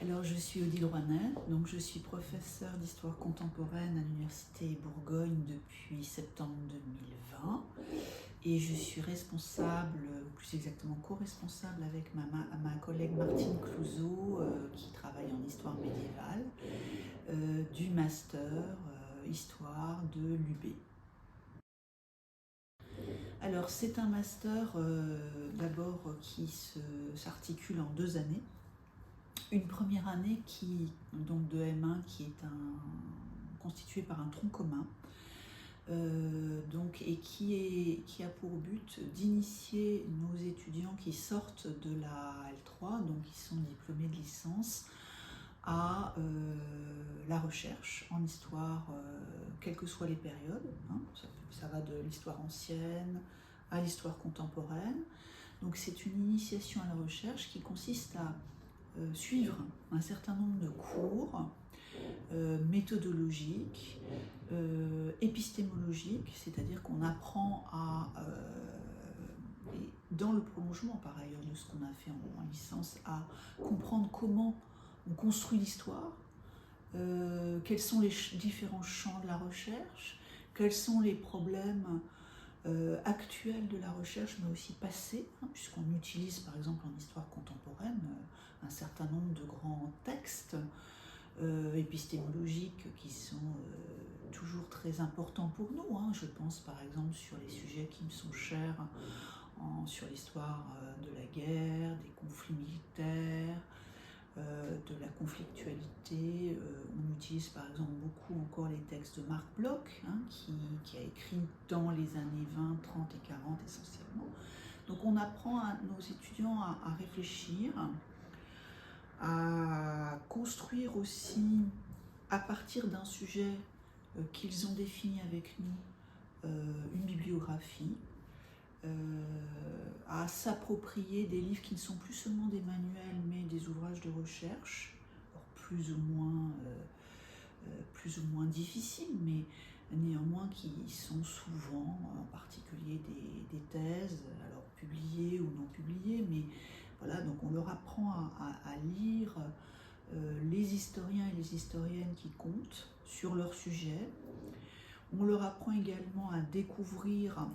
Alors, je suis Odile Rouanet, donc je suis professeure d'histoire contemporaine à l'Université Bourgogne depuis septembre 2020 et je suis responsable, ou plus exactement co-responsable avec ma collègue Martine Clouzot qui travaille en histoire médiévale du master histoire de l'UB. Alors, c'est un master d'abord qui s'articule en 2 années. Une première année donc de M1 qui est constituée par un tronc commun et qui a pour but d'initier nos étudiants qui sortent de la L3, donc qui sont diplômés de licence, à la recherche en histoire, quelles que soient les périodes. Ça va de l'histoire ancienne à l'histoire contemporaine. Donc c'est une initiation à la recherche qui consiste à suivre un certain nombre de cours méthodologiques, épistémologiques, c'est-à-dire qu'on apprend dans le prolongement par ailleurs de ce qu'on a fait en licence, à comprendre comment on construit l'histoire, quels sont les différents champs de la recherche, quels sont les problèmes actuels de la recherche, mais aussi passés, puisqu'on utilise par exemple en histoire contemporaine un certain nombre de grands textes épistémologiques qui sont toujours très importants pour nous. Je pense par exemple sur les sujets qui me sont chers, sur l'histoire de la guerre, des conflits militaires, de la conflictualité. On utilise par exemple beaucoup encore les textes de Marc Bloch, qui a écrit dans les années 20, 30 et 40 essentiellement. Donc on apprend à nos étudiants à réfléchir, à construire aussi à partir d'un sujet qu'ils ont défini avec nous une bibliographie, à s'approprier des livres qui ne sont plus seulement des manuels mais des ouvrages de recherche, plus ou moins difficiles, mais néanmoins qui sont souvent, en particulier des thèses, alors publiées ou non publiées, mais voilà, donc on leur apprend à lire les historiens et les historiennes qui comptent sur leur sujet. On leur apprend également à découvrir,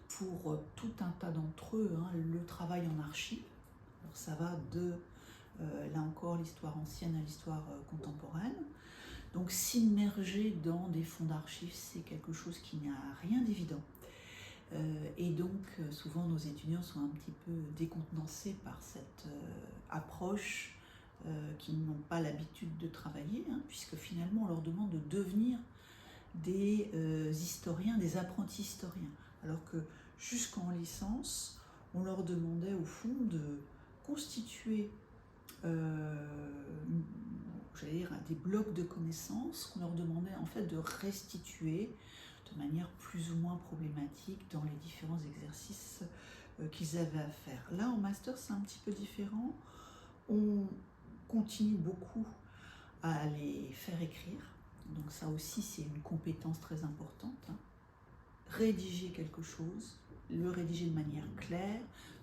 pour tout un tas d'entre eux, le travail en archives. Alors ça va de, là encore, l'histoire ancienne à l'histoire contemporaine. Donc s'immerger dans des fonds d'archives, c'est quelque chose qui n'a rien d'évident. Et donc souvent nos étudiants sont un petit peu décontenancés par cette approche qu'ils n'ont pas l'habitude de travailler, puisque finalement on leur demande de devenir des historiens, des apprentis historiens, alors que jusqu'en licence, on leur demandait au fond de constituer des blocs de connaissances qu'on leur demandait en fait de restituer de manière plus ou moins problématique dans les différents exercices qu'ils avaient à faire. Là, en master, c'est un petit peu différent. On continue beaucoup à les faire écrire. Donc ça aussi, c'est une compétence très importante. Rédiger quelque chose, le rédiger de manière claire,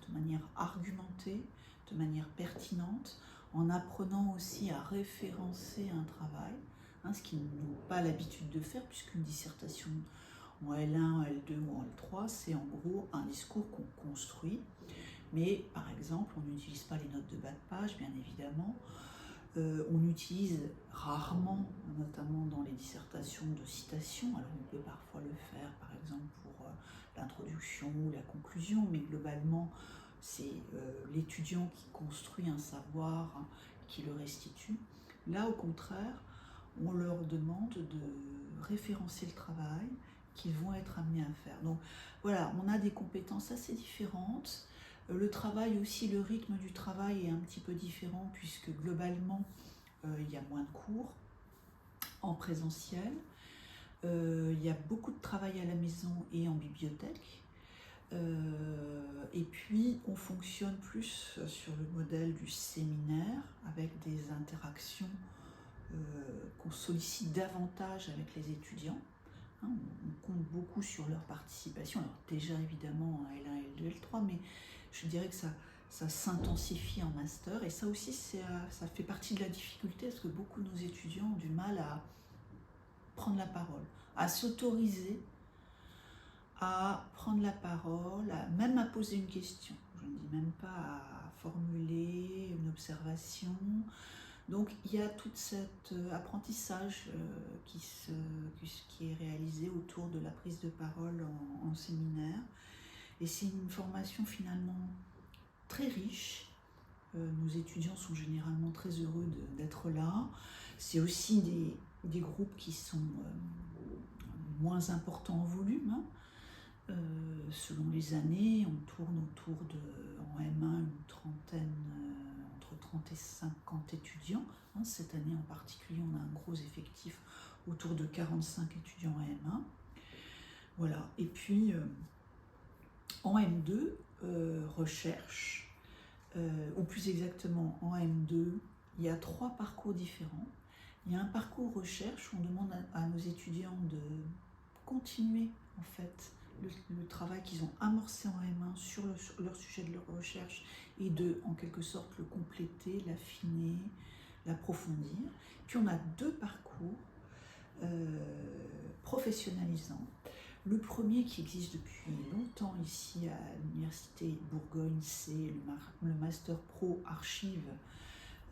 de manière argumentée, de manière pertinente, en apprenant aussi à référencer un travail, ce qu'ils n'ont pas l'habitude de faire, puisqu'une dissertation en L1, L2 ou en L3, c'est en gros un discours qu'on construit. Mais par exemple, on n'utilise pas les notes de bas de page, bien évidemment. On utilise rarement, notamment dans les dissertations, de citations. Alors on peut parfois le faire, par exemple, pour l'introduction ou la conclusion, mais globalement, c'est l'étudiant qui construit un savoir, qui le restitue. Là, au contraire, on leur demande de référencer le travail qu'ils vont être amenés à faire. Donc voilà, on a des compétences assez différentes. Le travail aussi, le rythme du travail est un petit peu différent, puisque globalement, il y a moins de cours en présentiel. Il y a beaucoup de travail à la maison et en bibliothèque. Et puis, on fonctionne plus sur le modèle du séminaire, avec des interactions qu'on sollicite davantage avec les étudiants. On compte beaucoup sur leur participation. Alors déjà, évidemment, L1, L2, L3, mais je dirais que ça ça s'intensifie en master. Et ça aussi, ça fait partie de la difficulté, parce que beaucoup de nos étudiants ont du mal à prendre la parole, à s'autoriser à prendre la parole, même à poser une question. Je ne dis même pas à formuler une observation. Donc il y a tout cet apprentissage qui est réalisé autour de la prise de parole en séminaire. Et c'est une formation finalement très riche. Nos étudiants sont généralement très heureux d'être là. C'est aussi des groupes qui sont moins importants en volume. Hein. Selon les années, on tourne autour en M1 une trentaine, entre 30 et 50 étudiants. Hein. Cette année en particulier, on a un gros effectif autour de 45 étudiants en M1. Voilà. Et puis en M2, recherche, ou plus exactement en M2, il y a 3 parcours différents. Il y a un parcours recherche où on demande à nos étudiants de continuer en fait le travail qu'ils ont amorcé en M1 sur leur sujet de leur recherche et de, en quelque sorte, le compléter, l'affiner, l'approfondir. Puis on a 2 parcours professionnalisants. Le premier qui existe depuis longtemps ici à l'Université de Bourgogne, c'est le Master Pro Archives,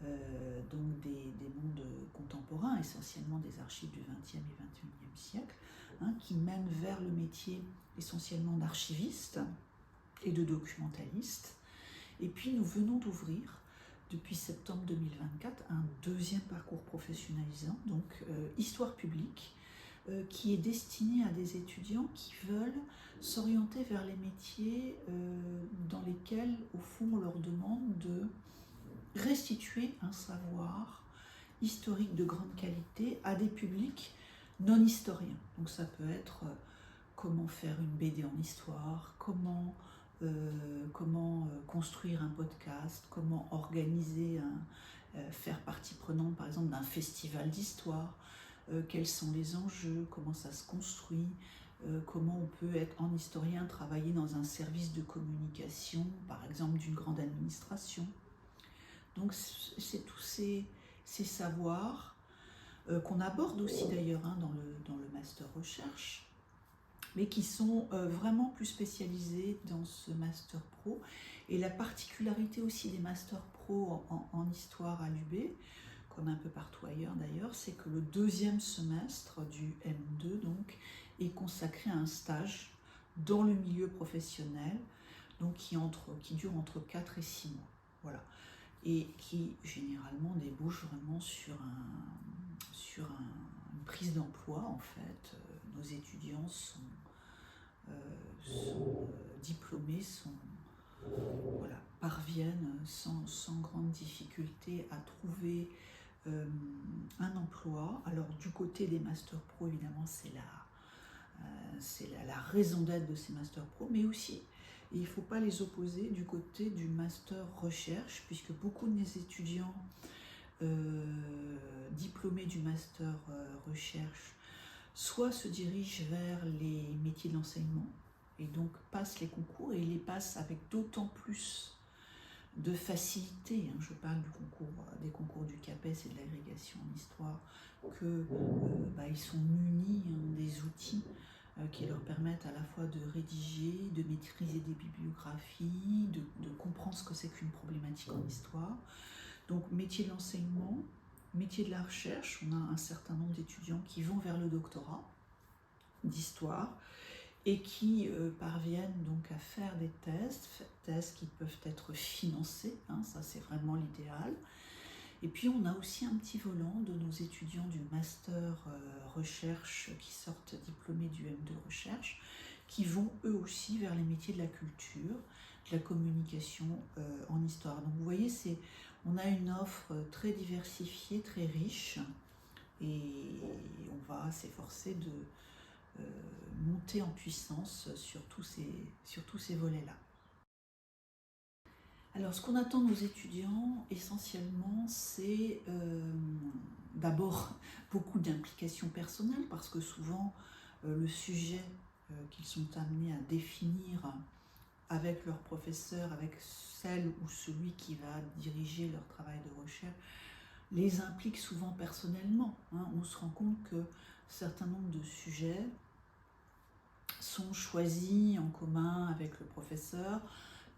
donc des mondes contemporains, essentiellement des archives du XXe et XXIe siècle, hein, qui mène vers le métier essentiellement d'archiviste et de documentaliste. Et puis nous venons d'ouvrir, depuis septembre 2024, un 2e parcours professionnalisant, donc histoire publique, qui est destiné à des étudiants qui veulent s'orienter vers les métiers dans lesquels, au fond, on leur demande de restituer un savoir historique de grande qualité à des publics non historiens. Donc ça peut être comment faire une BD en histoire, comment construire un podcast, comment organiser faire partie prenante par exemple d'un festival d'histoire, quels sont les enjeux, comment ça se construit, comment on peut être en historien, travailler dans un service de communication, par exemple d'une grande administration. Donc c'est tous ces savoirs qu'on aborde aussi d'ailleurs hein, dans le master recherche, mais qui sont vraiment plus spécialisés dans ce master pro. Et la particularité aussi des masters pro en histoire à l'UB, comme un peu partout ailleurs d'ailleurs, c'est que le 2e semestre du M2 donc, est consacré à un stage dans le milieu professionnel, donc qui dure entre 4 et 6 mois. Voilà. Et qui généralement débouche vraiment sur une prise d'emploi en fait. Nos étudiants sont diplômés, parviennent sans grande difficulté à trouver un emploi. Alors du côté des Masters Pro, évidemment, c'est la raison d'être de ces Masters Pro, mais aussi, et il ne faut pas les opposer, du côté du Master Recherche, puisque beaucoup de mes étudiants diplômés du Master Recherche soit se dirigent vers les métiers de l'enseignement, et donc passent les concours, et ils les passent avec d'autant plus de facilité, hein, je parle des concours du CAPES et de l'agrégation en histoire, ils sont munis hein, des outils qui leur permettent à la fois de rédiger, de maîtriser des bibliographies, de comprendre ce que c'est qu'une problématique en histoire. Donc métier de l'enseignement, métier de la recherche, on a un certain nombre d'étudiants qui vont vers le doctorat d'histoire, et qui parviennent donc à faire des thèses qui peuvent être financées, hein, ça c'est vraiment l'idéal. Et puis on a aussi un petit volant de nos étudiants du master recherche qui sortent diplômés du M2 recherche, qui vont eux aussi vers les métiers de la culture, de la communication en histoire. Donc vous voyez, on a une offre très diversifiée, très riche, et on va s'efforcer de monter en puissance sur tous ces volets-là. Alors, ce qu'on attend de nos étudiants, essentiellement, c'est d'abord beaucoup d'implication personnelle, parce que souvent, le sujet qu'ils sont amenés à définir avec leur professeur, avec celle ou celui qui va diriger leur travail de recherche, les implique souvent personnellement. On se rend compte que certains nombres de sujets sont choisis en commun avec le professeur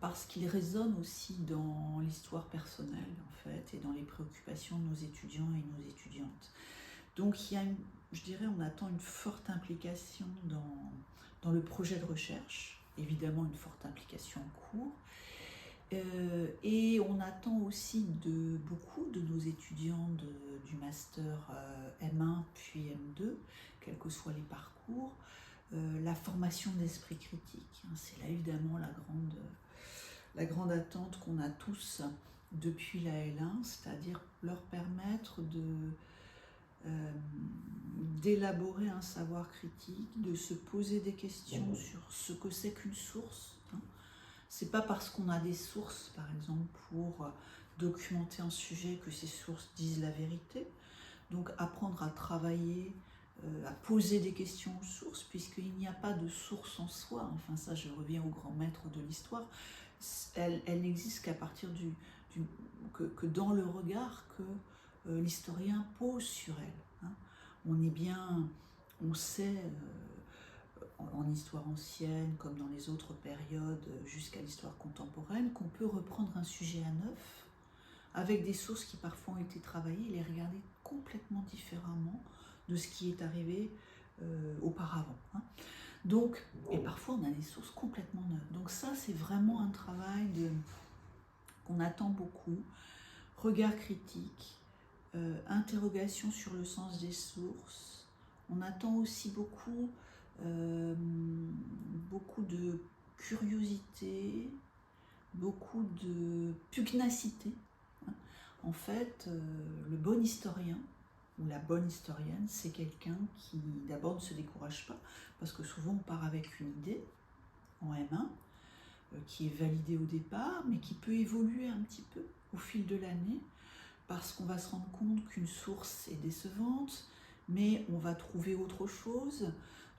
parce qu'ils résonnent aussi dans l'histoire personnelle en fait et dans les préoccupations de nos étudiants et nos étudiantes. Donc il y a, je dirais, on attend une forte implication dans le projet de recherche, évidemment une forte implication en cours, et on attend aussi de beaucoup de nos étudiants du master M1 puis M2, quels que soient les parcours, la formation d'esprit critique. C'est là évidemment la grande attente qu'on a tous depuis la L1, c'est-à-dire leur permettre d'élaborer un savoir critique, de se poser des questions sur ce que c'est qu'une source. C'est pas parce qu'on a des sources, par exemple, pour documenter un sujet que ces sources disent la vérité. Donc apprendre à travailler, à poser des questions aux sources, puisqu'il n'y a pas de source en soi. Enfin ça, je reviens au grand maître de l'histoire. Elle n'existe qu'à partir que dans le regard que l'historien pose sur elle. On sait en histoire ancienne, comme dans les autres périodes jusqu'à l'histoire contemporaine, qu'on peut reprendre un sujet à neuf, avec des sources qui parfois ont été travaillées, et les regarder complètement différemment de ce qui est arrivé auparavant. Donc, et parfois on a des sources complètement neuves. Donc ça, c'est vraiment un travail qu'on attend beaucoup. Regard critique, interrogation sur le sens des sources. On attend aussi beaucoup de curiosité, beaucoup de pugnacité. En fait, le bon historien ou la bonne historienne, c'est quelqu'un qui d'abord ne se décourage pas, parce que souvent on part avec une idée en M1 qui est validée au départ, mais qui peut évoluer un petit peu au fil de l'année, parce qu'on va se rendre compte qu'une source est décevante, mais on va trouver autre chose.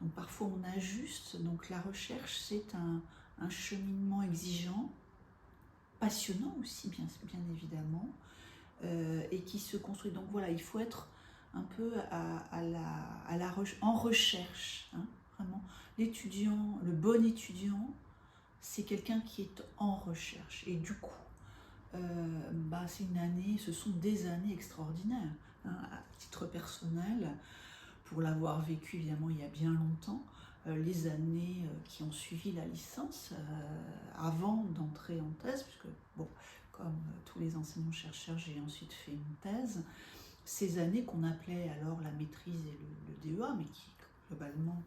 Donc parfois on ajuste. Donc la recherche, c'est un cheminement exigeant, passionnant aussi bien évidemment, et qui se construit. Donc voilà, il faut être un peu en recherche, vraiment. L'étudiant, le bon étudiant, c'est quelqu'un qui est en recherche, et du coup c'est une année, ce sont des années extraordinaires, à titre personnel, pour l'avoir vécu évidemment il y a bien longtemps, les années qui ont suivi la licence, avant d'entrer en thèse, puisque bon, comme tous les enseignants-chercheurs, j'ai ensuite fait une thèse, ces années qu'on appelait alors la maîtrise et le DEA, mais qui globalement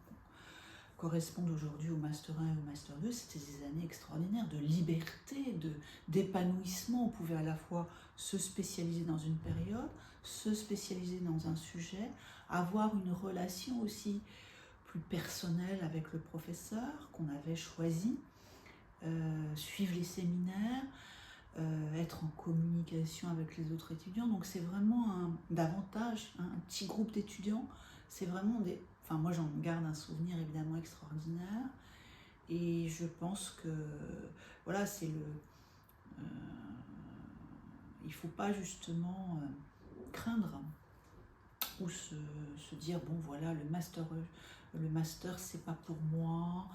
correspondent aujourd'hui au Master 1 et au Master 2, c'était des années extraordinaires de liberté, d'épanouissement. On pouvait à la fois se spécialiser dans une période, se spécialiser dans un sujet, avoir une relation aussi plus personnelle avec le professeur qu'on avait choisi, suivre les séminaires, être en communication avec les autres étudiants. Donc c'est vraiment davantage un petit groupe d'étudiants. C'est vraiment Enfin, moi, j'en garde un souvenir évidemment extraordinaire, et je pense que voilà, c'est il ne faut pas justement craindre ou se dire bon voilà, le master c'est pas pour moi,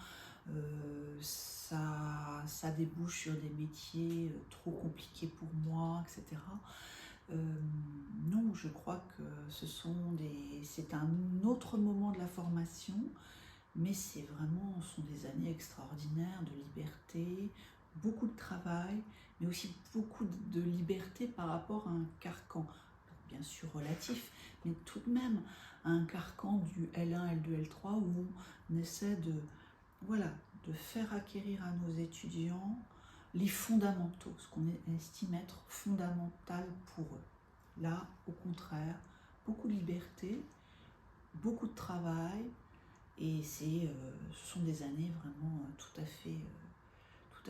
ça débouche sur des métiers trop compliqués pour moi, etc. Non, je crois que c'est un autre moment de la formation, mais ce sont des années extraordinaires de liberté, beaucoup de travail, mais aussi beaucoup de liberté par rapport à un carcan, bien sûr relatif, mais tout de même un carcan du L1, L2, L3 où on essaie de faire acquérir à nos étudiants les fondamentaux, ce qu'on estime être fondamental pour eux. Là, au contraire, beaucoup de liberté, beaucoup de travail, et ce sont des années vraiment tout à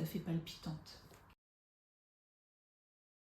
fait palpitantes.